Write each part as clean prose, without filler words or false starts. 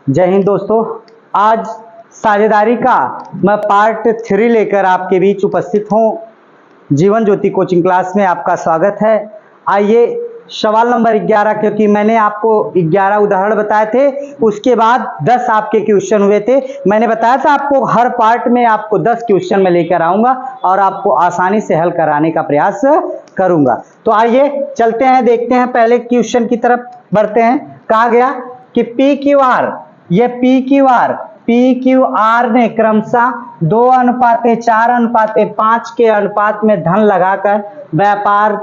जय हिंद दोस्तों। आज साझेदारी का मैं पार्ट 3 लेकर आपके बीच उपस्थित हूँ। जीवन ज्योति कोचिंग क्लास में आपका स्वागत है। आइए सवाल नंबर 11, क्योंकि मैंने आपको 11 उदाहरण बताए थे, उसके बाद 10 आपके क्वेश्चन हुए थे। मैंने बताया था आपको हर पार्ट में आपको 10 क्वेश्चन मैं लेकर आऊंगा और आपको आसानी से हल कराने का प्रयास करूंगा। तो आइए चलते हैं, देखते हैं, पहले क्वेश्चन की तरफ बढ़ते हैं। कहा गया कि पी क्यू आर, ये पी क्यू आर ने क्रमशः 2:4:5 के अनुपात में धन लगाकर व्यापार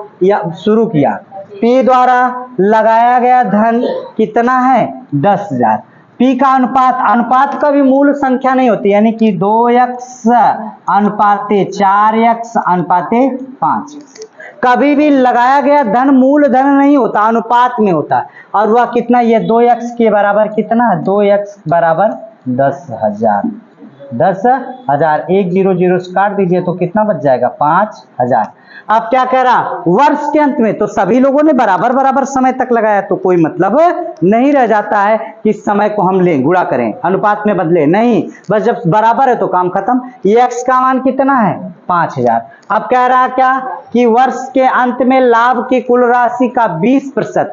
शुरू किया। पी द्वारा लगाया गया धन कितना है? 10,000। पी का अनुपात का भी मूल संख्या नहीं होती, यानी कि 2x/4x/5। कभी भी लगाया गया धन मूल धन नहीं होता, अनुपात में होता है। और वह कितना? ये 2x के बराबर कितना है? 2x बराबर 10,000। 10,000 1 0 0 से काट दीजिए तो कितना बच जाएगा? 5,000। अब क्या कह रहा? वर्ष के अंत में तो सभी लोगों ने बराबर बराबर समय तक लगाया, तो कोई मतलब नहीं रह जाता है कि समय को हम लें गुणा करें, अनुपात में बदले नहीं, बस जब बराबर है तो काम खत्म। ये x का मान कितना है? 5,000। अब कह रहा क्या कि वर्ष के अंत में लाभ की कुल राशि का 20%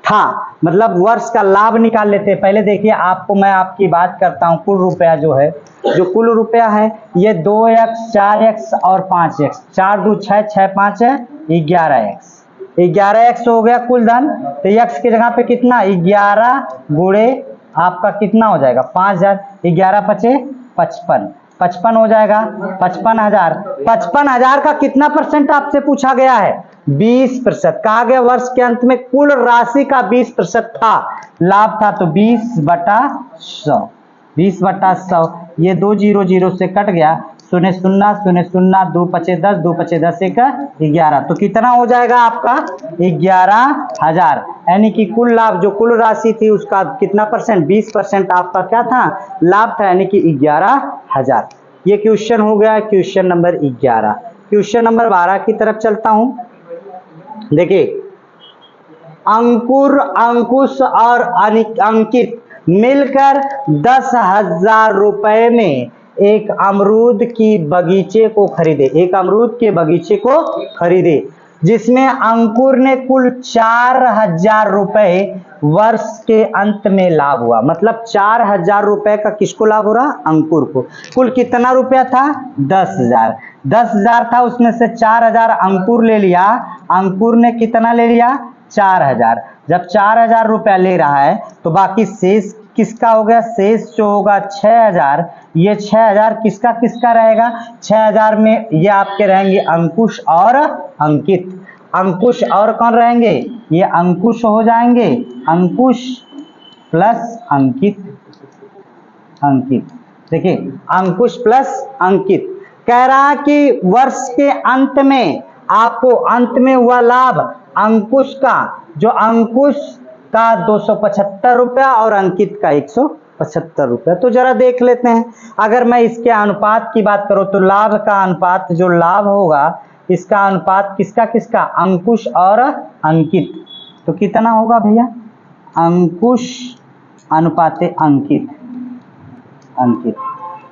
था, मतलब वर्ष का लाभ निकाल लेते हैं। पहले देखिए, आपको मैं आपकी बात करता हूं, कुल रुपया जो है, जो कुल रुपया है ये 2x 4x और 5x, 4 2 6 6 5 है 11x हो गया कुल धन। तो x की जगह पे कितना? 11 गुणे आपका कितना हो जाएगा? 5,000। 11 पचे 55, 55 हो जाएगा 55,000। 55,000 का कितना परसेंट आपसे पूछा गया है? 20%। कहा गया वर्ष के अंत में कुल राशि का 20% था, लाभ था, तो 20/100। 20/100, ये 2 0 0 से कट गया, 0 0 0 0, 2 पचे 10, 2 पचे 10 1 11, तो कितना हो जाएगा आपका? 11,000। यानी कि कुल लाभ, जो कुल राशि थी उसका कितना परसेंट? 20% आपका क्या था? लाभ था, यानी कि 11,000। ये क्वेश्चन हो गया क्वेश्चन नंबर 11। क्वेश्चन नंबर 12 की तरफ चलता हूं। देखिए, अंकुर, अंकुश और अंकित मिलकर 10,000 रुपए में एक अमरूद की बगीचे को खरीदे, एक अमरूद के बगीचे को खरीदे, जिसमें अंकुर ने कुल 4,000 रुपए वर्ष के अंत में लाभ हुआ। मतलब 4,000 रुपए का किसको लाभ हो रहा? अंकुर को। कुल कितना रुपया था? 10,000। 10,000 था, उसमें से 4,000 अंकुर ले लिया। अंकुर ने कितना ले लिया? 4,000। जब 4,000 रुपया ले रहा है तो बाकी शेष किसका हो गया? शेष जो होगा 6,000। ये 6,000 किसका किसका रहेगा? 6,000 में ये आपके रहेंगे अंकुश और अंकित। अंकुश और कौन रहेंगे? ये अंकुश हो जाएंगे, अंकुश प्लस अंकित। अंकित, देखिए, अंकुश प्लस अंकित। कह रहा कि वर्ष के अंत में आपको अंत में हुआ लाभ अंकुश का, जो अंकुश का 275 रुपया और अंकित का 175 रुपया। तो जरा देख लेते हैं, अगर मैं इसके अनुपात की बात करूं तो लाभ का अनुपात, जो लाभ होगा इसका अनुपात किसका किसका? अंकुश और अंकित। तो कितना होगा भैया? अंकुश अनुपात अंकित। अंकित,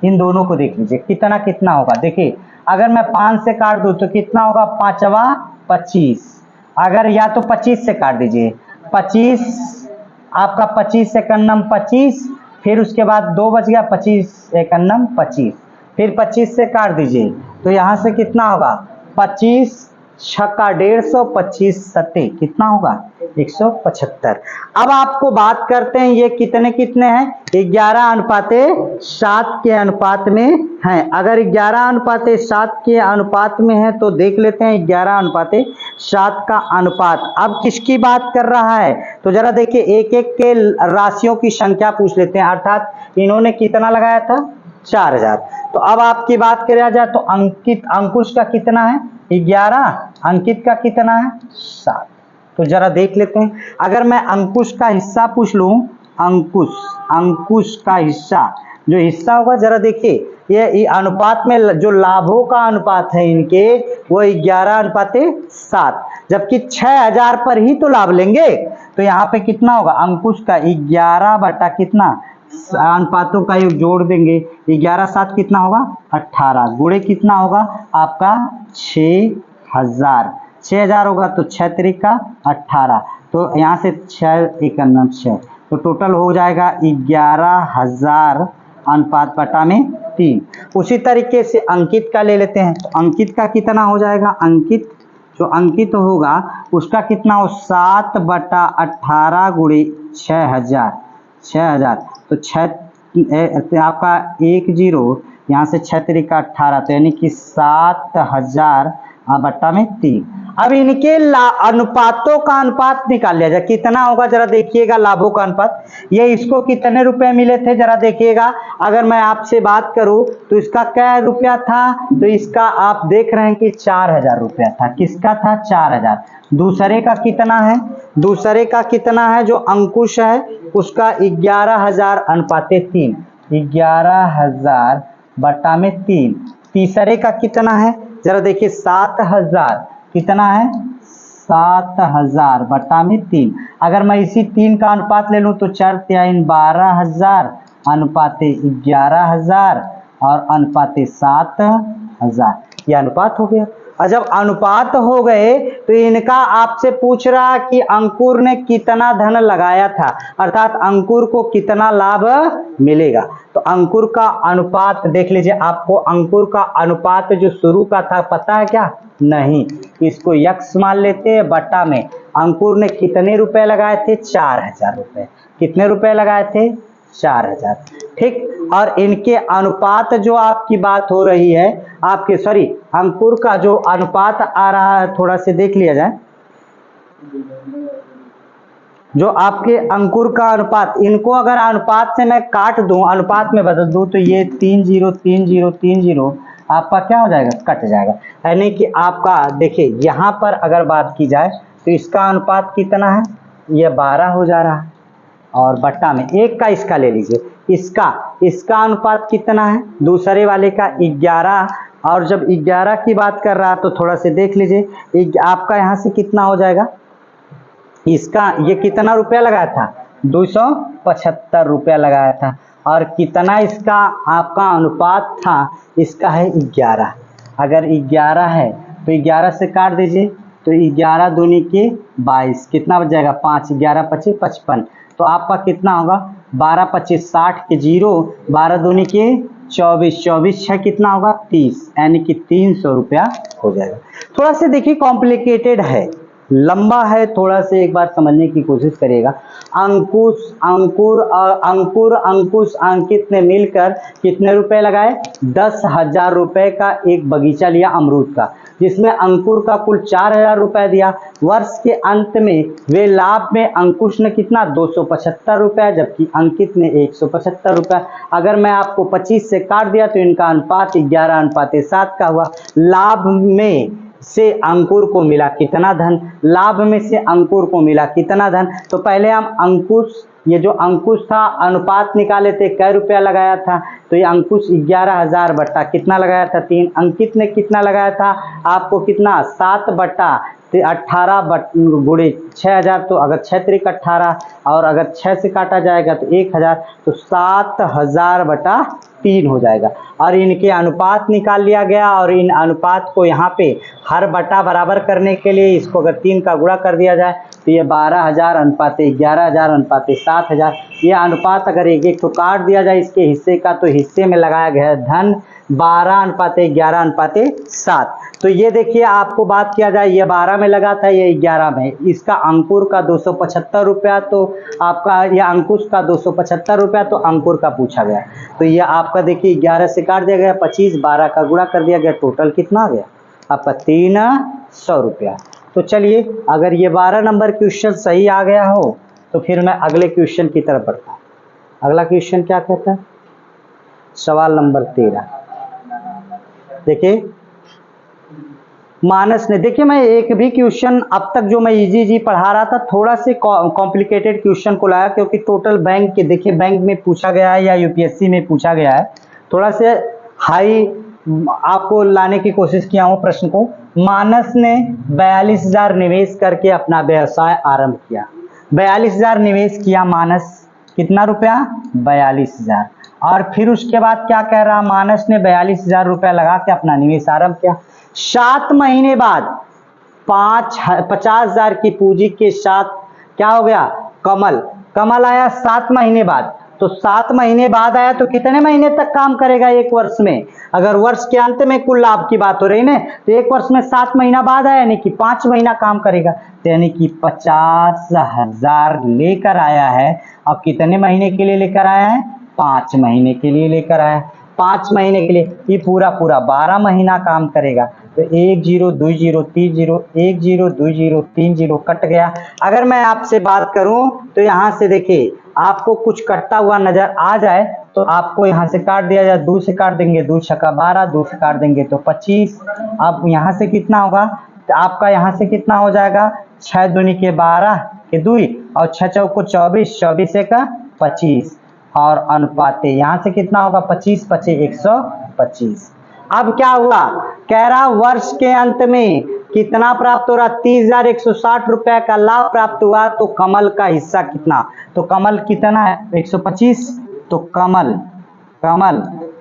इन दोनों को देख लीजिए कितना कितना होगा। देखिए, अगर मैं 5 से काट दूं तो कितना होगा? 5वां 25। अगर या तो 25 से काट दीजिए, 25 आपका 25 से कन्नम 25, फिर उसके बाद 2 बच गया, 25 एक कन्नम 25, फिर 25 से काट दीजिए तो यहां से कितना होगा? 25 छक्का 150, 25 सत्ते कितना होगा? 175। अब आपको बात करते हैं ये कितने कितने हैं? 11:7 के अनुपात में हैं। अगर 11:7 के अनुपात में है तो देख लेते हैं 11:7 का अनुपात अब किसकी बात कर रहा है। तो जरा देखिए, एक एक के राशियों की संख्या पूछ लेते हैं। अर्थात इन्होंने कितना लगाया था? 4,000। तो अब आपकी बात करा जाए तो अंकित, अंकुश का कितना है? 11, अंकित का कितना है? 7। तो जरा देख लेते हैं, अगर मैं अंकुश का हिस्सा पूछ लूं, अंकुश का हिस्सा, जो हिस्सा होगा, जरा देखिए, ये अनुपात में जो लाभों का अनुपात है इनके, वो 11:7, जबकि 6,000 पर ही तो लाभ लेंगे। तो यहाँ पे कितना होगा? अंकुश का 11 बटा कितना? अनुपातों का योग जोड़ देंगे, 11 7 कितना होगा 18, गुणे कितना होगा आपका 6000, 6000 होगा तो 6 त्रिका 18, तो यहाँ से 6 1 6, तो टोटल हो जाएगा 11000 अनुपात बटा में 3। उसी तरीके से अंकित का ले लेते हैं, तो अंकित का कितना हो जाएगा, अंकित जो अंकित होगा उसका कितना हो 7 बटा 18 गुणे 6000, 6000 तो 6 आपका 10, यहाँ से 6 त्रिका 18, तो यानी कि 7000 बट्टा में 3। अब इनके अनुपातों का अनुपात निकाल लिया जाए, कितना होगा जरा देखिएगा लाभों का अनुपात। ये इसको कितने रुपए मिले थे जरा देखिएगा, अगर मैं आपसे बात करूं तो इसका क्या रुपया था, तो इसका आप देख रहे हैं कि 4000 रुपया था। किसका था 4000। दूसरे का कितना है, दूसरे का कितना है जो अंकुश है उसका 11000 अनुपाते 3, 11000 बट्टा में 3। तीसरे का कितना है जरा देखिए 7000, कितना है 7000 बट्टा में 3। अगर मैं इसी 3 का अनुपात ले लूं तो 4 3 12000 अनुपाते 11000 और अनुपाते 7000, यह अनुपात हो गया। और जब अनुपात हो गए तो इनका आपसे पूछ रहा कि अंकुर ने कितना धन लगाया था, अर्थात अंकुर को कितना लाभ मिलेगा। तो अंकुर का अनुपात देख लीजिए, आपको अंकुर का अनुपात जो शुरू का था पता है क्या, नहीं, इसको यक्स मान लेते हैं बट्टा में अंकुर ने कितने रुपए लगाए थे 4000 रुपए, कितने रुपए लगाए थे 4000, ठीक। और इनके अनुपात जो आपकी बात हो रही है, आपके सॉरी अंकुर का जो अनुपात आ रहा है थोड़ा से देख लिया जाए, जो आपके अंकुर का अनुपात, इनको अगर अनुपात से मैं काट दूं, अनुपात में बदल दूं तो ये 3 0 3 0 3 0 आपका क्या हो जाएगा, कट जाएगा। यानी कि आपका देखिए यहाँ पर अगर बात की जाए तो इसका अनुपात कितना है, ये 12 हो जा रहा है, और बट्टा में एक का इसका ले लीजिए, इसका अनुपात कितना है, दूसरे वाले का 11, और जब 11 की बात कर रहा तो थोड़ा से देख लीजिए आपका यहाँ से कितना हो जाएगा, इसका ये कितना रुपया लगाया था 275 रुपया लगाया था, और कितना इसका आपका अनुपात था, इसका है 11। अगर 11 है तो 11 से काट दीजिए तो 11 दूनी के 22, कितना बच जाएगा 5, 11 25 55, तो आपका कितना होगा 12 25 60 के 0, 12 दूनी के 24, 24 6 कितना होगा 30, यानी कि 300 रुपया हो जाएगा। थोड़ा से देखिए कॉम्प्लिकेटेड है, लंबा है, थोड़ा से एक बार समझने की कोशिश करिएगा। अंकुश अंकित ने मिलकर कितने रुपए लगाए, 10,000 रुपए का एक बगीचा लिया अमरूद का, जिसमें अंकुर का कुल 4000 रुपए दिया। वर्ष के अंत में वे लाभ में अंकुश ने कितना 275 रुपया, जबकि अंकित ने 175 रुपया। अगर मैं आपको 25 से काट दिया तो इनका अनुपात 11 अनुपात 7 का हुआ। लाभ में से अंकुर को मिला कितना धन, लाभ में से अंकुर को मिला कितना धन, तो पहले हम अंकुश, ये जो अंकुश था अनुपात निकाले थे, कै रुपया लगाया था, तो ये अंकुश 11000 बट्टा कितना लगाया था 3, अंकित ने कितना लगाया था आपको कितना 7 बट्टा 18 गुणे 6000, तो अगर 6 त्रिक 18 और अगर 6 से काटा जाएगा तो 1000, तो 7000 बटा 3 हो जाएगा। और इनके अनुपात निकाल लिया गया, और इन अनुपात को यहाँ पे हर बटा बराबर करने के लिए इसको अगर 3 का गुणा कर दिया जाए तो ये 12000 अनुपात 11000 अनुपात 7000, ये अनुपात अगर एक तो काट दिया जाए इसके हिस्से का, तो हिस्से में लगाया गया धन 12 अनुपात 11 अनुपात 7। तो ये देखिए आपको बात किया जाए, ये 12 में लगा था, ये 11 में, इसका अंकुर का 275 रुपया, तो आपका ये अंकुश का 275 रुपया, तो अंकुर का पूछा गया। तो ये आपका देखिए 11 से काट दिया गया 25, 12 का गुणा कर दिया गया, टोटल कितना आ गया आपका 300 रुपया। तो चलिए अगर ये 12 नंबर क्वेश्चन सही आ गया हो तो फिर मैं अगले क्वेश्चन की तरफ बढ़ता हूँ। अगला क्वेश्चन क्या कहता है, सवाल नंबर 13। देखिए मानस ने, देखिए मैं एक भी क्वेश्चन अब तक जो मैं इजी पढ़ा रहा था, थोड़ा से कॉम्प्लिकेटेड क्वेश्चन को लाया, क्योंकि टोटल बैंक के देखिए बैंक में पूछा गया है या यूपीएससी में पूछा गया है, थोड़ा से हाई आपको लाने की कोशिश किया हूँ प्रश्न को। मानस ने 42000 निवेश करके अपना व्यवसाय आरंभ किया, 42000 निवेश किया मानस, कितना रुपया? 42,000। और फिर उसके बाद क्या कह रहा, मानस ने 42,000 रुपया लगा के अपना निवेश आरंभ किया। 7 महीने बाद 50,000 की पूंजी के साथ क्या हो गया? कमल आया 7 महीने बाद। तो 7 महीने बाद आया तो कितने महीने तक काम करेगा एक वर्ष में? अगर वर्ष के अंत में कुल लाभ की बात हो रही ना, तो एक वर्ष में 7 महीना बाद आया, यानी कि 5 महीना काम करेगा, तो यानी कि 50,000 लेकर आया है। अब कितने महीने के लिए लेकर आया है? 5 महीने के लिए लेकर आया। 5 महीने के लिए ये पूरा 12 महीना काम करेगा। तो 1 0 2 0 3 0 1 0 2 0 3 0 कट गया। अगर मैं आपसे बात करूं तो यहाँ से देखिए, आपको कुछ कटता हुआ नजर आ जाए तो आपको यहाँ से काट दिया जाए, 2 से काट देंगे, 2 छक्का 12, 2 से काट देंगे तो 25। अब यहाँ से कितना होगा? तो आपका यहाँ से कितना हो जाएगा? 6 दूनी के 12 के 2 और 6 चौको 24, 24 का 25 और अनुपाते यहाँ से कितना होगा? 25 25 125। अब क्या हुआ? कह रहा वर्ष के अंत में कितना प्राप्त हो रहा? 30,160 रुपए का लाभ प्राप्त हुआ। तो कमल का हिस्सा कितना? तो कमल कितना है? 125। तो कमल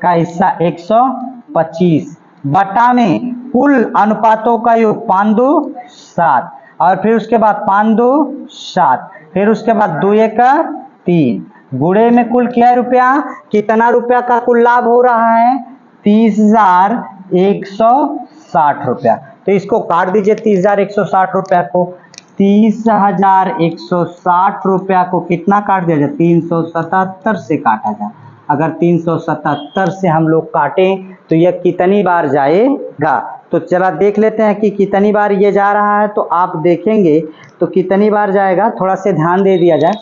का हिस्सा 125 बटा में कुल अनुपातों का योग 5 2 7 और फिर उसके बाद 5 2 7, फिर उसके बाद 2 1 3 गुणे में कुल क्या रुपया? कितना रुपया का कुल लाभ हो रहा है? 30,160 रुपया। तो इसको काट दीजिए 30,160 रुपया को। 30,160 रुपया को कितना काट दिया जाए? 377 से काटा जाए। अगर 377 से हम लोग काटें तो यह कितनी बार जाएगा? तो चला देख लेते हैं कि कितनी बार ये जा रहा है। तो आप देखेंगे तो कितनी बार जाएगा, थोड़ा से ध्यान दे दिया जाए।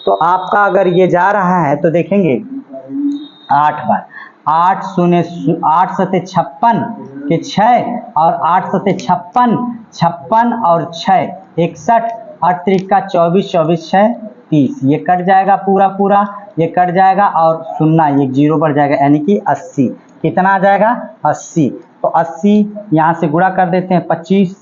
तो आपका अगर ये जा रहा है तो देखेंगे 8 बार। 8 शून्य 8 सते 56 के 6 और 8 सते 56 56 और 6 61 और त्रिका 24 24 6 30। ये कट जाएगा पूरा ये कट जाएगा और शून्य एक 0 बढ़ जाएगा, यानी कि 80। कितना आ जाएगा? 80। तो 80 यहाँ से गुणा कर देते हैं 25,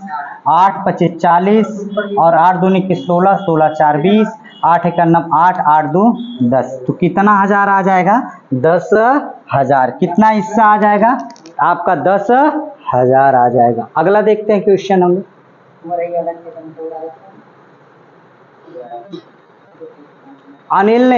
8 25 40 और 8 दूनी के 16 16 4 20, 8 1 9 8 8 2 10। तो कितना हजार आ जाएगा? 10,000। कितना हिस्सा आ जाएगा आपका? 10,000 आ जाएगा। अगला देखते हैं क्वेश्चन हम। अनिल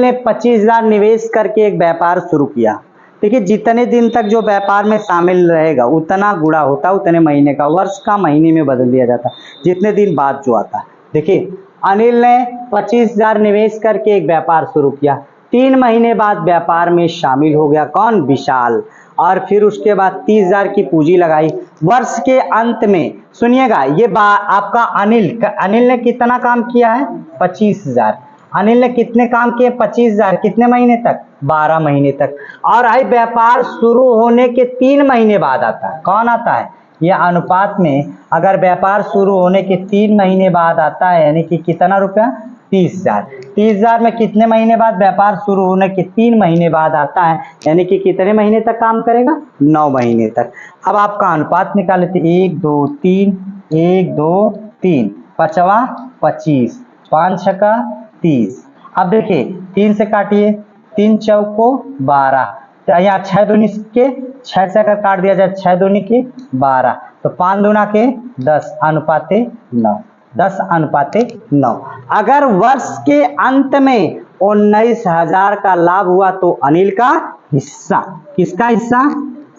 ने 25,000 निवेश करके एक व्यापार शुरू किया। देखिए, जितने दिन तक जो व्यापार में शामिल रहेगा उतना गुणा होता, उतने महीने का, वर्ष का महीने में बदल दिया जाता, जितने दिन बाद जो आता है। देखिए, अनिल ने 25,000 निवेश करके एक व्यापार शुरू किया। 3 महीने बाद व्यापार में शामिल हो गया कौन? विशाल। और फिर उसके बाद 30,000 की पूंजी लगाई। वर्ष के अंत में सुनिएगा, ये आपका अनिल ने कितना काम किया है? 25,000। अनिल ने कितने काम किए? 25,000। कितने महीने तक? 12 महीने तक। और आई व्यापार शुरू होने के 3 महीने बाद आता है। कौन आता है? यह अनुपात में अगर व्यापार शुरू होने के 3 महीने बाद आता है, यानी कि कितना रुपया? 30,000। 30,000 में कितने महीने बाद? व्यापार शुरू होने के 3 महीने बाद आता है, यानी कि कितने महीने तक काम करेगा? 9 महीने तक। अब आपका अनुपात निकाल लेते, 1 2 3 1 2 3 5वां 25 5 छक्का 30। अब देखिए 3 से काटिए, 3 चौको 12, तो यहाँ 6 दूनी के 6 से अगर काट दिया जाए 6 दूनी के 12, तो 5 दूना के 10 अनुपाते 9, 10 अनुपाते 9। अगर वर्ष के अंत में 19,000 का लाभ हुआ तो अनिल का हिस्सा, किसका हिस्सा?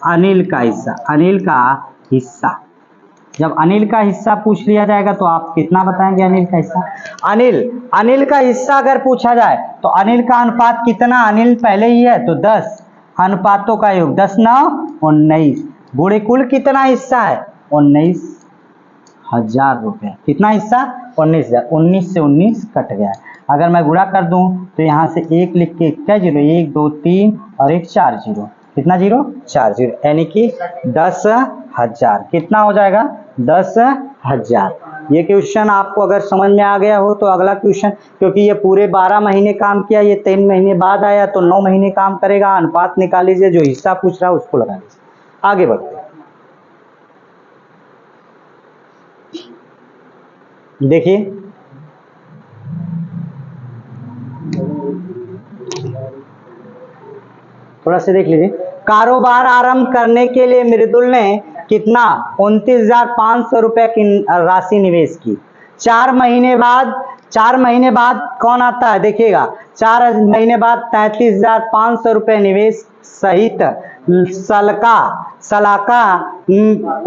अनिल का हिस्सा। अनिल का हिस्सा, जब अनिल का हिस्सा पूछ लिया जाएगा तो आप कितना बताएंगे? अनिल का हिस्सा, अनिल का हिस्सा अगर पूछा जाए तो अनिल का अनुपात कितना? अनिल पहले ही है तो 10, अनुपातों का योग 10 9 19, गुणे कुल कितना हिस्सा है? 19,000 रुपए। कितना हिस्सा? 19,000। 19 से 19 कट गया। अगर मैं गुणा कर दूं तो यहाँ से 1 लिख के क्या 0, 1 2 3 और 1 4 0, कितना 0? 4 0, यानी कि 10,000। कितना हो जाएगा? 10,000। ये क्वेश्चन आपको अगर समझ में आ गया हो तो अगला क्वेश्चन, क्योंकि ये पूरे 12 महीने काम किया, ये 3 महीने बाद आया तो 9 महीने काम करेगा। अनुपात निकाल लीजिए, जो हिस्सा पूछ रहा है उसको लगा लीजिए। आगे बढ़ते हैं। देखिए थोड़ा सा देख लीजिए। कारोबार आरंभ करने के लिए मृदुल ने कितना 29,500 रुपए की राशि निवेश की। 4 महीने बाद कौन आता है देखिएगा, 4 महीने बाद 33,500 रुपए निवेश सहित सलाका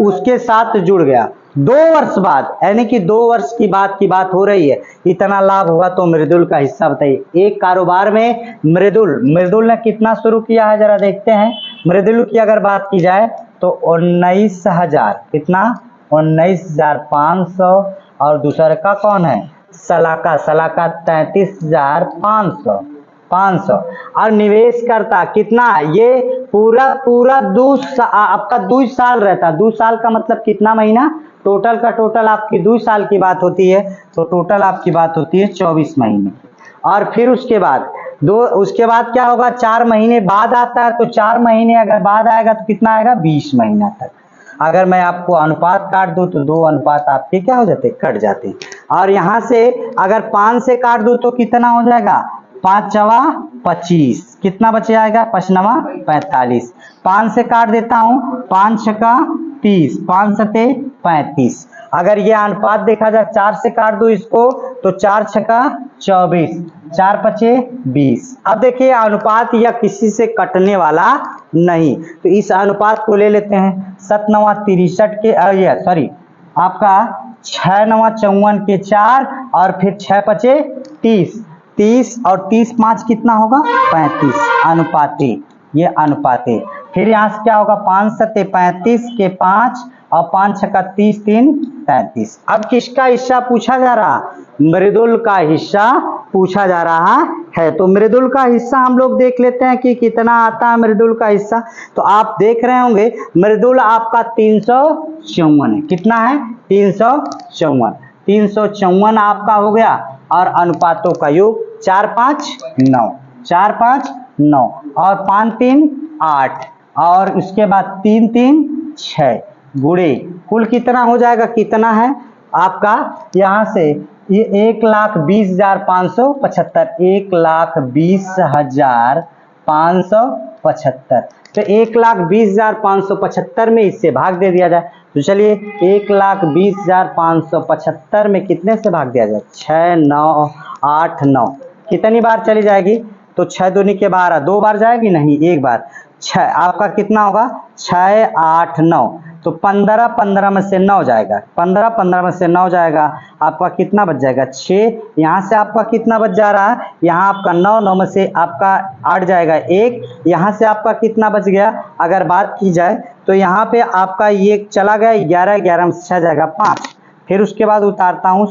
उसके साथ जुड़ गया। 2 वर्ष बाद, यानी कि 2 वर्ष की बात हो रही है, इतना लाभ हुआ। तो मृदुल का हिस्सा बताइए। एक कारोबार में मृदुल ने कितना शुरू किया है, जरा देखते हैं। मृदुल की अगर बात की जाए तो 19,000, कितना 19,500, और दूसरे का कौन है सलाका 33,500। और निवेश करता कितना, ये पूरा आपका 2 साल रहता। 2 साल का मतलब कितना महीना, टोटल का टोटल आपकी 2 साल की बात होती है, तो टोटल आपकी बात होती है 24 महीने। और फिर उसके बाद क्या होगा, 4 महीने बाद आता है, तो 4 महीने अगर बाद आएगा तो कितना आएगा 20 महीना तक। अगर मैं आपको अनुपात काट दूं तो 2 अनुपात आपके क्या हो जाते, कट जाते। और यहां से अगर 5 से काट दूं तो कितना हो जाएगा, 5 चवा 25, कितना बचे आएगा 5 नवा 45। 5 से काट देता हूं, 5 छका 30, 5 सते 35। अगर ये अनुपात देखा जाए, 4 से काट दो इसको तो 4 छका 24, 4 पचे 20। अब देखिए अनुपात या किसी से कटने वाला नहीं, तो इस अनुपात को ले लेते हैं। 7 नवा 63 के आपका 6 नवा 54 के 4, और फिर 6 पचे 30 और 30 5 कितना होगा 35, अनुपाती, ये अनुपाती। फिर यहाँ से क्या होगा, 5 सते 35 के 5 और 5 छक्का 30, 3 33। अब किसका हिस्सा पूछा जा रहा, मृदुल का हिस्सा पूछा जा रहा है। तो मृदुल का हिस्सा हम लोग देख लेते हैं कि कितना आता है मृदुल का हिस्सा। तो आप देख रहे होंगे मृदुल आपका 354 है, कितना है 354 आपका हो गया। और अनुपातों का योग 4 5 9, 4 5 9 और 5 3 8 और उसके बाद 3 3 6 गुणे कुल कितना हो जाएगा, कितना है आपका यहाँ से ये 1,20,575, 1,20,575। तो 1,20,575 में इससे भाग दे दिया जाए। तो चलिए 1,20,575 में कितने से भाग दिया जाए, 6 9 8 9, कितनी बार चली जाएगी, तो 6 दूनी के 12, 2 बार जाएगी नहीं, 1 बार। 6 आपका कितना होगा 6 8 9, तो 15 15 में से 9 जाएगा, 15 15 में से 9 जाएगा, आपका कितना बच जाएगा 6। यहाँ से आपका कितना बच जा रहा है, यहाँ आपका 9 9 में से आपका 8 जाएगा 1, यहाँ से आपका कितना बच गया, अगर बात की जाए तो यहाँ पे आपका ये चला गया 11 11 में से 6 जाएगा 5। फिर उसके बाद उतारता हूँ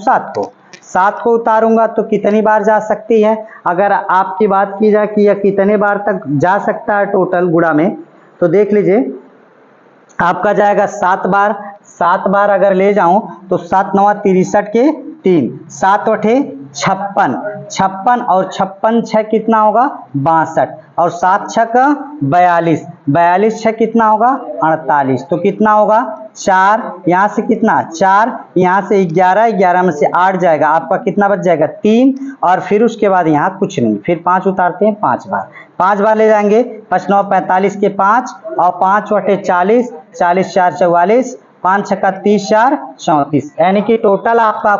7 को उतारूंगा तो कितनी बार जा सकती है, अगर आपकी बात की जाए कि यह कितने बार तक जा सकता है टोटल गुणा में, तो देख लीजिए आपका जाएगा 7 बार। 7 बार अगर ले जाऊं तो 7 9 63 के 3, 7 8 56 और 56 6 कितना होगा 62 और 7 6 का 42, 42 6 कितना होगा 48। तो कितना होगा 4, यहाँ से कितना 4, यहाँ से 11 11 में से 8 जाएगा, आपका कितना बच जाएगा 3। और फिर उसके बाद यहाँ कुछ नहीं, फिर 5 उतारते हैं 5 बार ले जाएंगे, 5 9 45 के 5 और 5 8 40, 40 4 44, 5 छक्का 30 4 34, यानी कि टोटल आपका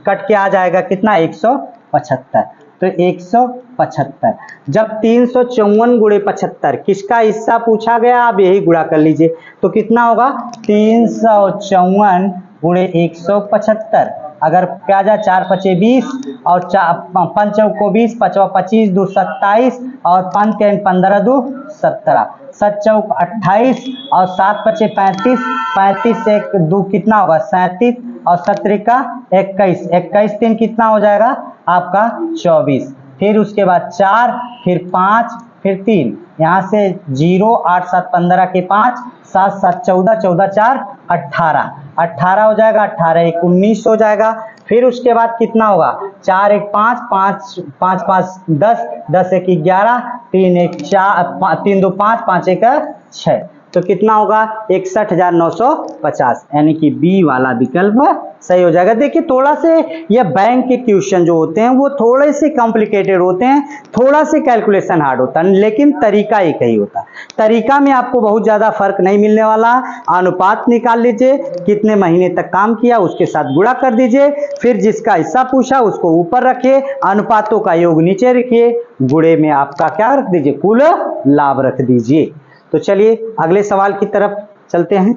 कट के आ जाएगा कितना 175। तो 175 जब 354 गुणे 75 किसका हिस्सा पूछा गया, आप यही गुणा कर लीजिए तो कितना होगा 354 गुणे 175। अगर क्या जाए 4 पचे 20 और 5 को 20, 5 25 2 27 और 5 15 2 17, 7 चौक 28 और 7 पचे 35, 35 से 2 कितना होगा 37 और 17 का 21, 21 3 कितना हो जाएगा आपका 24। फिर उसके बाद 4, फिर 5, फिर 3, यहाँ से 0 8 7 15 के 5, 7 7 14, 14 4 18, 18 हो जाएगा, 18 1 19 हो जाएगा। फिर उसके बाद कितना होगा 4 1 5 5 5 5 10, 10 1 11, 3 1 4 3 2 5 5 1 6। तो कितना होगा 61,950, यानी कि बी वाला विकल्प सही हो जाएगा। देखिए थोड़ा से ये बैंक के क्वेश्चन जो होते हैं वो थोड़े से कॉम्प्लिकेटेड होते हैं, थोड़ा से कैलकुलेशन हार्ड होता है, लेकिन तरीका एक ही होता है। तरीका में आपको बहुत ज्यादा फर्क नहीं मिलने वाला। अनुपात निकाल लीजिए, कितने महीने तक काम किया उसके साथ गुणा कर दीजिए, फिर जिसका हिस्सा पूछा उसको ऊपर रखिए, अनुपातों का योग नीचे रखिए, गुणे में आपका क्या रख दीजिए, कुल लाभ रख दीजिए। तो चलिए अगले सवाल की तरफ चलते हैं,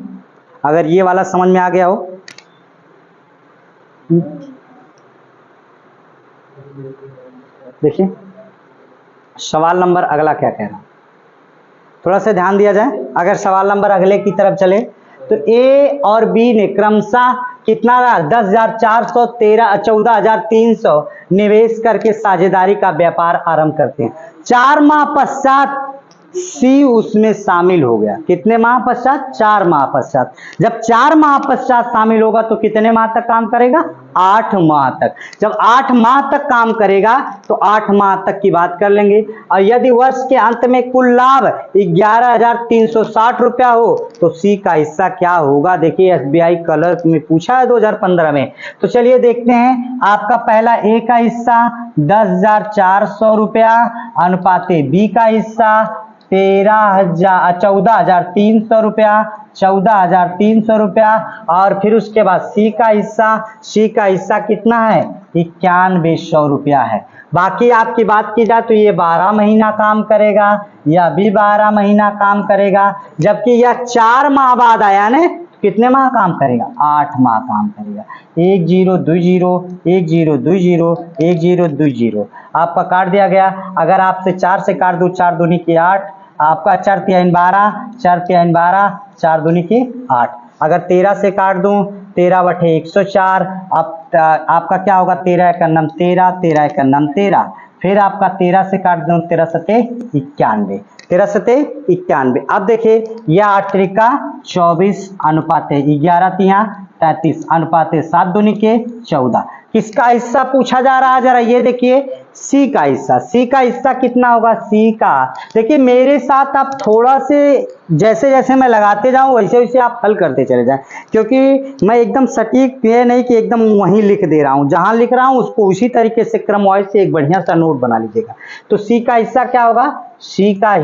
अगर ये वाला समझ में आ गया हो। देखिए सवाल नंबर अगला क्या कह रहा है, थोड़ा सा ध्यान दिया जाए। अगर सवाल नंबर अगले की तरफ चले तो ए और बी ने क्रमशः कितना रहा, 10,400, 14,300 निवेश करके साझेदारी का व्यापार आरंभ करते हैं। 4 माह पश्चात सी उसमें शामिल हो गया। कितने माह पश्चात, 4 माह पश्चात। जब 4 माह पश्चात शामिल होगा तो कितने माह तक काम करेगा, 8 माह तक। जब 8 माह तक काम करेगा तो 8 माह तक की बात कर लेंगे। और यदि वर्ष के अंत में कुल लाभ 11,360 रुपया हो तो सी का हिस्सा क्या होगा। देखिए एसबीआई क्लर्क में पूछा है 2015 में। तो चलिए देखते हैं, आपका पहला ए का हिस्सा 10,400 रुपया, अनुपाते बी का हिस्सा 14,300 रुपया, 14,300 रुपया, और फिर उसके बाद सी का हिस्सा कितना है, 9100 रुपया है। बाकी आपकी बात की जाए तो ये 12 महीना काम करेगा, यह भी 12 महीना काम करेगा, जबकि यह 4 माह बाद आया ने, कितने माह काम करेगा, 8 माह काम करेगा। 1020 1020 1020 आपका काट दिया गया। अगर आपसे 4 से काट दूं, 4 दूनी की 8, आपका 4 3 12, 4 3 12, 4 दूनी की 8। अगर 13 से काट दूं, 13 बटे 104, आपका क्या होगा, 13 एकन्नम 13, 13 एकन्नम 13। फिर आपका 13 से काट दूं, 13 सते 91, 13 सते 91। अब देखिए यह 8 त्रिका 24, अनुपाते 11 तिया 33, अनुपाते 7 दूनी के 14। किसका हिस्सा पूछा जा रहा है, जरा ये देखिए, सी का हिस्सा कितना होगा, सी का। देखिए मेरे साथ आप थोड़ा से जैसे जैसे मैं लगाते जाऊं वैसे वैसे आप हल करते चले जाएं, क्योंकि मैं एकदम सटीक ये नहीं कि एकदम वहीं लिख दे रहा हूं, जहां लिख रहा हूं उसको उसी तरीके से क्रम वाइज से एक बढ़िया सा नोट बना लीजिएगा। तो सी का हिस्सा क्या होगा, सी का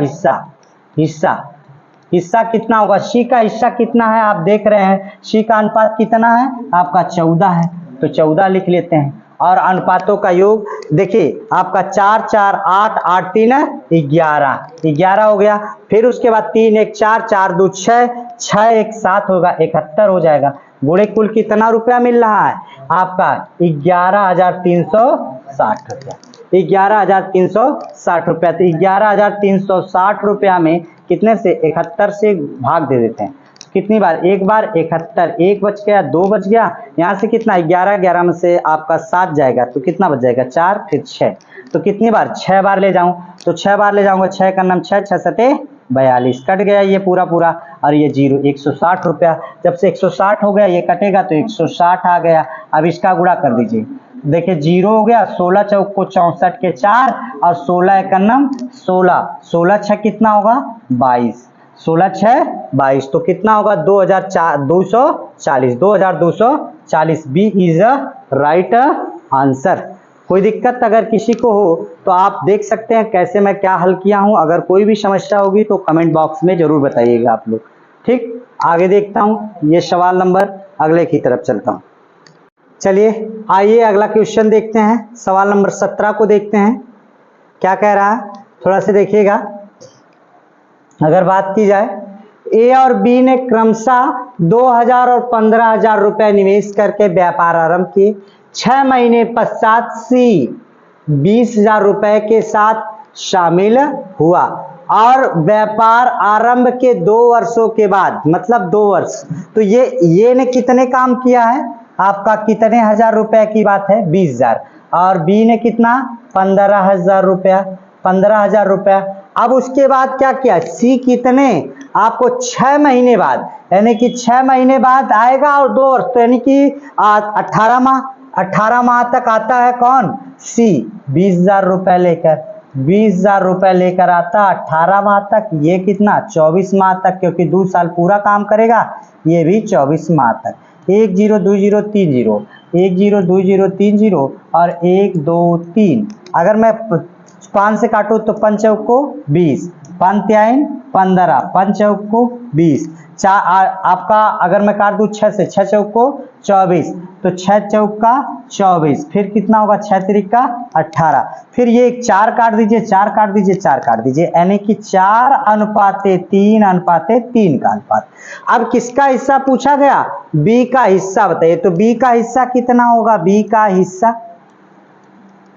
हिस्सा कितना होगा, सी का हिस्सा कितना है, आप देख रहे हैं सी का अनुपात कितना है, आपका 14 है, तो 14 लिख लेते हैं। और अनुपातों का योग देखिए आपका 4 4 8 8 3 11 हो गया। फिर उसके बाद 3 1 4 4 2 6 6 1 7 होगा, 71 हो जाएगा। गुणे कुल कितना रुपया मिल रहा है आपका, 11,360 रुपया, 11,360 रुपया। तो 11,360 रुपया में कितने से 71 से भाग दे देते हैं, कितनी बार, एक बार 71, 1 बच गया, 2 बच गया, यहाँ से कितना 11 11 में से आपका 7 जाएगा तो कितना बच जाएगा, 4 फिर 6, तो कितनी बार 6 बार ले जाऊं, तो 6 बार ले जाऊंगा, 6 का नाम 6 6 सते 42, कट गया ये पूरा और ये 0, 160 रुपया। जब से 160 हो गया ये कटेगा तो 160 आ गया। अब इसका गुणा कर दीजिए, देखिए 0 हो गया, 16 चौक को 64 के 4 और 16 एकन्नम 16, 16 6 कितना होगा 22, 16 6 22, तो कितना होगा 2240, B is a right answer. कोई दिक्कत अगर किसी को हो तो आप देख सकते हैं कैसे मैं क्या हल किया हूं। अगर कोई भी समस्या होगी तो कमेंट बॉक्स में जरूर बताइएगा आप लोग। ठीक, आगे देखता हूं, ये सवाल नंबर अगले की तरफ चलता हूं। चलिए आइए अगला क्वेश्चन देखते हैं, सवाल नंबर 17 को देखते हैं क्या कह रहा है, थोड़ा सा देखिएगा। अगर बात की जाए, ए और बी ने क्रमशः 2,000 और 15,000 रुपए निवेश करके व्यापार आरंभ किए। 6 महीने पश्चात सी 20,000 रुपए के साथ शामिल हुआ और व्यापार आरंभ के 2 वर्षों के बाद, मतलब 2 वर्ष, तो ये ने कितने काम किया है, आपका कितने हजार रुपए की बात है, 20,000, और बी ने कितना 15,000 रुपया, 15,000 रुपया। अब उसके बाद क्या किया, सी कितने, आपको 6 महीने बाद, यानी कि 6 महीने बाद आएगा और 2 वर्ष, तो यानी कि 18 माह तक आता है कौन, सी 20,000 रुपए लेकर, 20,000 रुपए लेकर आता 18 माह तक, ये कितना 24 माह तक, क्योंकि 2 साल पूरा काम करेगा, ये भी 24 माह तक। 1 0 2 0 3 0, 1 0 2 0 3 0 और 1 2 3। अगर मैं 5 से काटूँ तो 5 चौक को 20, 5 3 15, 5 चौक को 20, आपका अगर मैं काट दूँ 6 से, 6 चौक को 24, तो 6 चौक का 24, फिर कितना होगा 6 त्रिक का 18, फिर ये 4 काट दीजिए, 4 काट दीजिए, 4 काट दीजिए, यानी कि 4:3:3 का अनुपात। अब किसका हिस्सा पूछा गया? बी का हिस्सा बताइए। तो बी का हिस्सा कितना होगा? बी का हिस्सा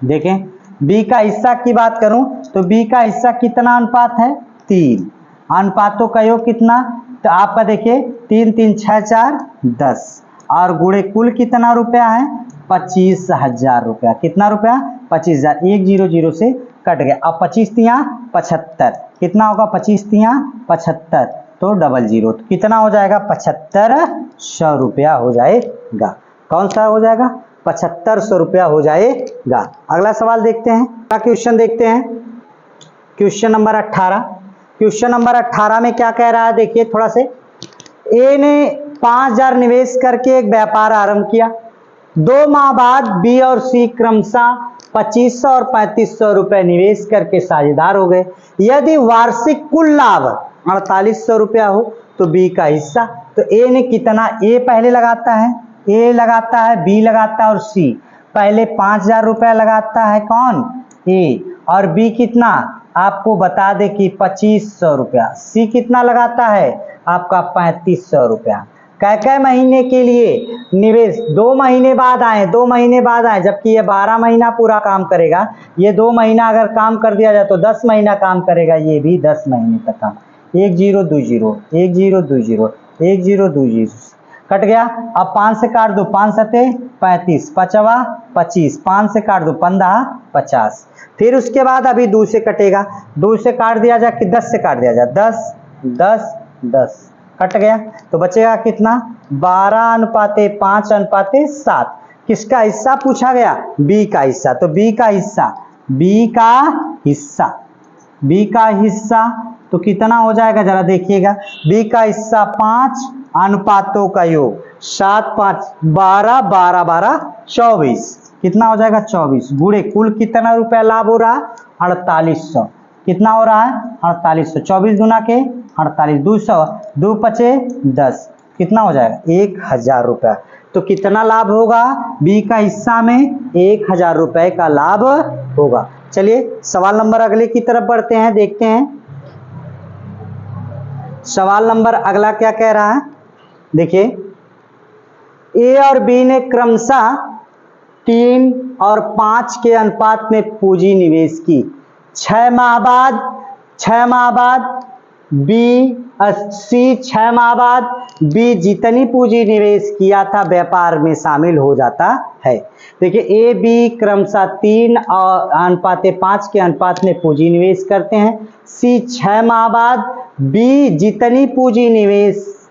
देखें, बी का हिस्सा की बात करूं तो बी का हिस्सा कितना अनुपात है? 3। अनुपातों का योग कितना? तो आपका देखिए 3 3 6 4 10 और गुणे कुल कितना रुपया है? 25,000 रुपया। कितना रुपया? 25,000। 1 0 0 से कट गया। अब 25 तिया 75, कितना होगा? 25 तिया 75, तो 00, तो कितना हो जाएगा? 7500 रुपया हो जाएगा। कौन सा हो जाएगा? 7500 रुपया हो जाएगा। अगला सवाल देखते हैं, क्या क्वेश्चन देखते हैं। Question number 18। क्वेश्चन नंबर 18 में क्या कह रहा है देखिए थोड़ा से। ए ने 5,000 निवेश करके एक व्यापार आरंभ किया। 2 माह बाद बी और सी क्रमशः 2500 और 3500 रुपए निवेश करके साझेदार हो गए। यदि वार्षिक कुल लाभ 4800 रुपया हो तो बी का हिस्सा। तो ए ने कितना? ए पहले लगाता है, ए लगाता है, बी लगाता है और सी। पहले 5,000 रुपया लगाता है कौन? ए। और बी कितना? आपको बता दे कि 2500 रुपया। सी कितना लगाता है? आपका 3500 रुपया। कै महीने के लिए निवेश? 2 महीने बाद आए, 2 महीने बाद आए, जबकि ये 12 महीना पूरा काम करेगा। ये 2 महीना अगर काम कर दिया जाए तो 10 महीना काम करेगा, ये भी 10 महीने तक काम। 1 0 2 0, 1 0 2 0, 1 0 2 0 कट गया। अब 5 से काट दो, 5 सते 35, 5 25, 5 से काट दो 15 50। फिर उसके बाद अभी 2 से कटेगा, 2 से काट दिया जाए कि 10 से काट दिया जाए, 10 10 10 कट गया। तो बचेगा कितना? 12:5:7। किसका हिस्सा पूछा गया? बी का हिस्सा। तो बी का हिस्सा, बी का हिस्सा, बी का हिस्सा तो कितना हो जाएगा जरा देखिएगा। बी का हिस्सा 5, अनुपातों का योग 7 5 12 12 12 24, कितना हो जाएगा? 24। गुणे कुल कितना रुपया लाभ हो रहा है? 4800। कितना हो रहा है? 4800। 24 गुना के 48, 200, 2 पचे 10, कितना हो जाएगा? 1000 रुपया। तो कितना लाभ होगा? बी का हिस्सा में 1000 रुपए का लाभ होगा। चलिए सवाल नंबर अगले की तरफ बढ़ते हैं, देखते हैं सवाल नंबर अगला क्या कह रहा है। देखिए, ए और बी ने क्रमशः 3 और 5 के अनुपात में पूंजी निवेश की। 6 माह बाद बी सी 6 माह बाद बी जितनी पूंजी निवेश किया था व्यापार में शामिल हो जाता है। देखिए ए बी क्रमशः 3 और 5 के अनुपात में पूंजी निवेश करते हैं। सी 6 माह बाद बी जितनी पूंजी निवेश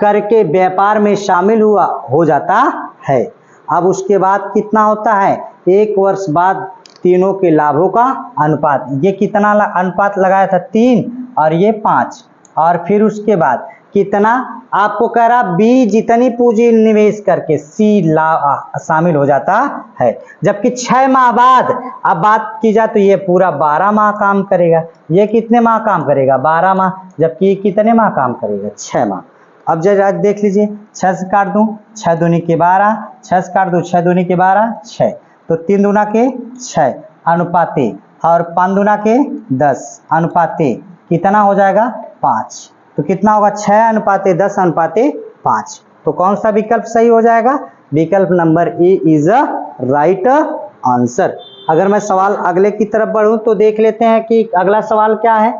करके व्यापार में शामिल हो जाता है। अब उसके बाद कितना होता है? 1 वर्ष बाद तीनों के लाभों का अनुपात। ये कितना अनुपात लगाया था? 3 और ये 5। और फिर उसके बाद कितना आपको कह रहा? बी जितनी पूंजी निवेश करके सी शामिल हो जाता है। जबकि 6 माह बाद अब बात की जाए तो ये पूरा 12 माह काम करेगा। ये कितने माह काम करेगा? 12 माह। जबकि ये कितने माह काम करेगा? 6 माह। अब जरा देख लीजिए, 6 से काट दूं 6 दूनी के 12, 6 से काट दूं 6 दूनी के 12 6, तो 3 दूना के 6 अनुपाते और 5 दूना के 10 अनुपाते कितना हो जाएगा? 5। तो कितना होगा? 6:10:5। तो कौन सा विकल्प सही हो जाएगा? विकल्प number A is a right answer. अगर मैं सवाल अगले की तरफ बढ़ूं तो देख लेते हैं कि अगला सवाल क्या है।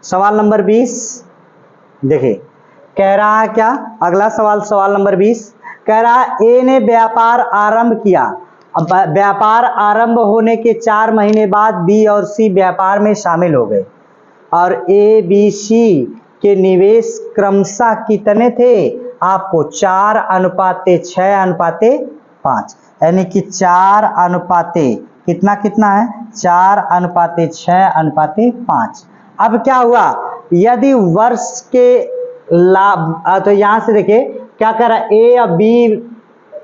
सवाल नंबर 20 देखिए कह रहा है क्या? अगला सवाल, सवाल नंबर 20 कह रहा है ए ने व्यापार आरंभ किया। अब व्यापार आरंभ होने के 4 महीने बाद बी और सी व्यापार में शामिल हो गए और ए बी सी के निवेश क्रमशः कितने थे? आपको 4:6:5, यानी कि 4 अनुपाते कितना कितना है 4:6:5। अब क्या हुआ, यदि वर्ष के लाभ, तो यहां से देखिए क्या करा, ए या बी,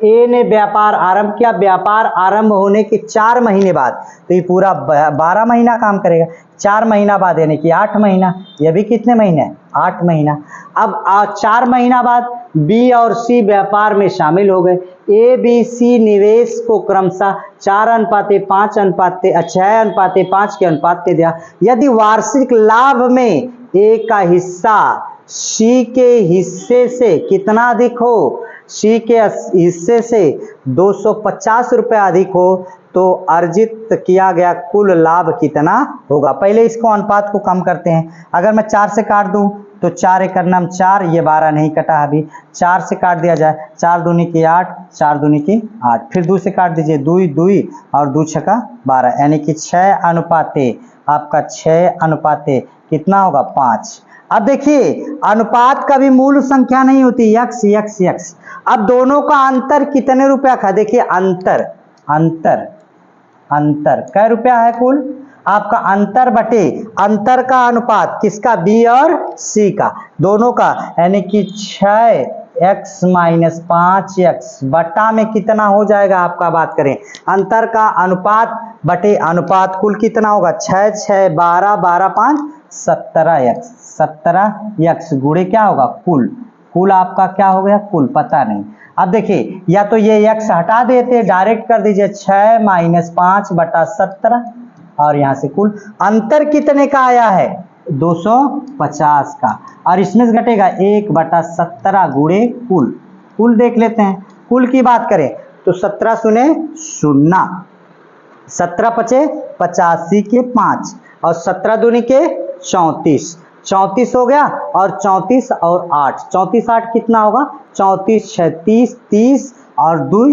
ए ने व्यापार आरंभ किया, व्यापार आरंभ होने के 4 महीने बाद, तो ये पूरा 12 महीना काम करेगा। 4 महीना बाद यानी कि 8 महीना, ये भी कितने महीने, 8 महीना। अब 4 महीना बाद बी और सी व्यापार में शामिल हो गए। ए बी सी निवेश को क्रमशः 4:5:6:5 के अनुपात में दिया। यदि वार्षिक लाभ में ए का हिस्सा सी के हिस्से से कितना अधिक हो, सी के हिस्से से 250 रुपये अधिक हो, तो अर्जित किया गया कुल लाभ कितना होगा। पहले इसको अनुपात को कम करते हैं। अगर मैं 4 से काट दूं तो 4 एक नाम 4, ये 12 नहीं कटा अभी, 4 से काट दिया जाए, 4 दूनी की 8, 4 दूनी की 8, फिर 2 से काट दीजिए, 2 2 और 2 छक्का 12, यानी कि 6:, आपका 6:, कितना होगा 5। अब देखिए अनुपात का भी मूल संख्या नहीं होती, यक्स यक्स यक्स। अब दोनों का अंतर कितने रुपया का, देखिए अंतर कै रुपया है कुल, आपका अंतर बटे अंतर का अनुपात किसका, बी और सी का, दोनों का, यानी कि 6x - 5x बटा में कितना हो जाएगा आपका, बात करें अंतर का अनुपात बटे अनुपात, कुल कितना होगा 6 6 12 12 5 17x गुणे क्या होगा कुल आपका क्या हो गया, कुल पता नहीं। अब देखिए या तो ये x हटा देते, डायरेक्ट कर दीजिए 6 - 5 बटा 17, और यहां से कुल अंतर कितने का आया है 250 का, और इसमें से घटेगा 1/17 गुणे कुल देख लेते हैं। कुल की बात करें तो 17 शून्य 0, 17 पचे 85 के 5, और 17 दूनी के 34 हो गया, और 34 और 8, 34 8 कितना होगा 34 6 30 और 2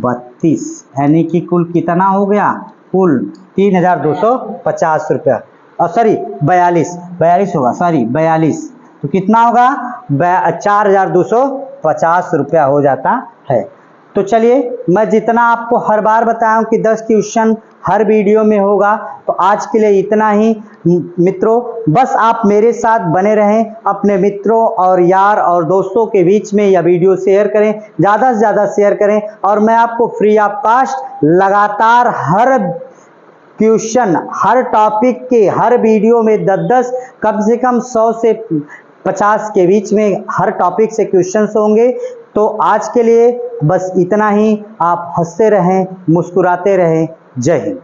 32, यानी कि कुल कितना हो गया, कुल 3250 रुपया, और सॉरी 42 होगा, सॉरी 42, तो कितना होगा 4250 रुपया हो जाता है। तो चलिए मैं जितना आपको हर बार बताया हूं कि 10 क्वेश्चन हर वीडियो में होगा, तो आज के लिए इतना ही मित्रों। बस आप मेरे साथ बने रहें, अपने मित्रों और यार और दोस्तों के बीच में यह वीडियो शेयर करें, ज़्यादा से ज़्यादा शेयर करें, और मैं आपको फ्री ऑफ कॉस्ट लगातार हर क्वेश्चन, हर टॉपिक के हर वीडियो में 10-10 कम से कम 100 से 50 के बीच में हर टॉपिक से क्वेश्चंस होंगे। तो आज के लिए बस इतना ही। आप हंसते रहें, मुस्कुराते रहें। जय हिंद।